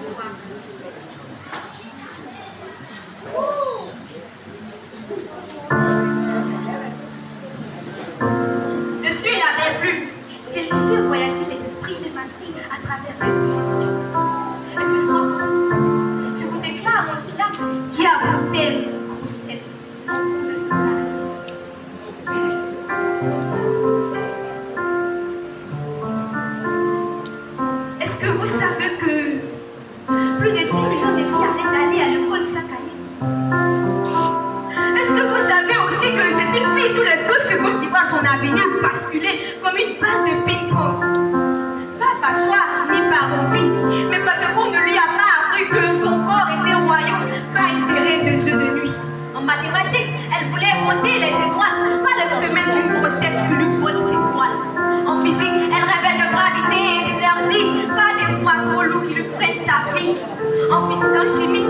Bonsoir. Je suis la belle plume, celle qui fait voyager les esprits démassés à travers les dimensions. Et ce soir, je vous déclare mon slam qui a apporté grossesse de ce plat. Est-ce que vous savez que plus de 10 millions de filles arrêtent d'aller à l'école chaque année? Est-ce que vous savez aussi que c'est une fille tous les 2 secondes qui voit son avenir basculer comme une balle de ping-pong? Pas par choix ni par envie, mais parce qu'on ne lui a pas appris que son corps était royaume, pas une terrain de jeu de nuit. En mathématiques, elle voulait monter les étoiles, pas le sommet d'une grossesse qui lui vole ses poils. En physique, elle rêvait de gravité et d'énergie, pas des poids trop lourds qui lui freinent sa vie. En chimie,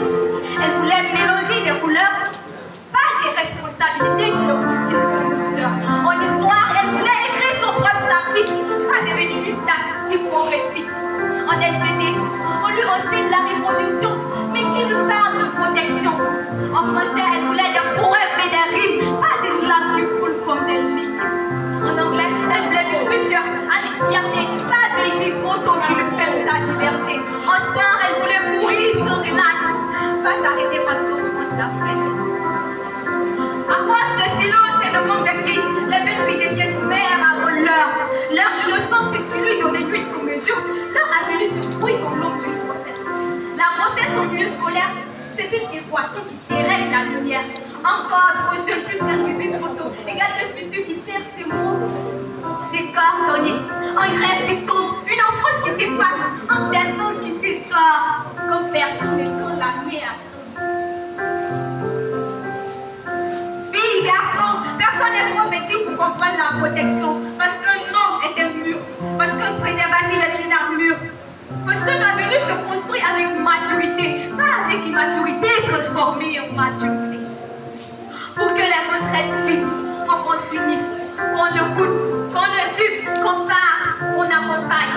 elle voulait mélanger des couleurs, pas des responsabilités qui l'occultent sans douceur. En histoire, elle voulait écrire son propre chapitre, pas devenir une statistique progressive. En SVT, on lui enseigne la reproduction, mais qui lui parle de protection. En français, elle voulait des poèmes et des rimes, pas des lames qui coulent comme des lignes. En anglais, elle voulait du futur, avec fierté, pas des micro-taux qui lui ferment sa liberté. En sport, elle voulait mourir sans relâche, pas s'arrêter parce qu'on lui montre la fraise. À force de silence et de manque de cris, les jeunes filles deviennent mères avant l'heure. Leur innocence est diluée dans des nuits sans mesure. Leur avenir se brouille dans l'ombre d'une grossesse. La grossesse en milieu scolaire, c'est une équation qui dérègle la lumière. Encore trop jeune, plus qu'un bébé trop tôt, égale le futur qui perd ses mots. C'est coordonné, un rêve qui tombe, une enfance qui s'efface, un destin qui s'étend, comme personne n'est dans la nuit à garçon, personne n'est trop petit pour comprendre la protection. Parce qu'un homme est un mur. Parce qu'un préservatif est une armure. Parce qu'un avenir se construit avec maturité, pas avec immaturité transformée en maturité. Pour que les maîtresses vivent, faut qu'on s'unisse, qu'on écoute, qu'on ne tue, qu'on parle, qu'on accompagne.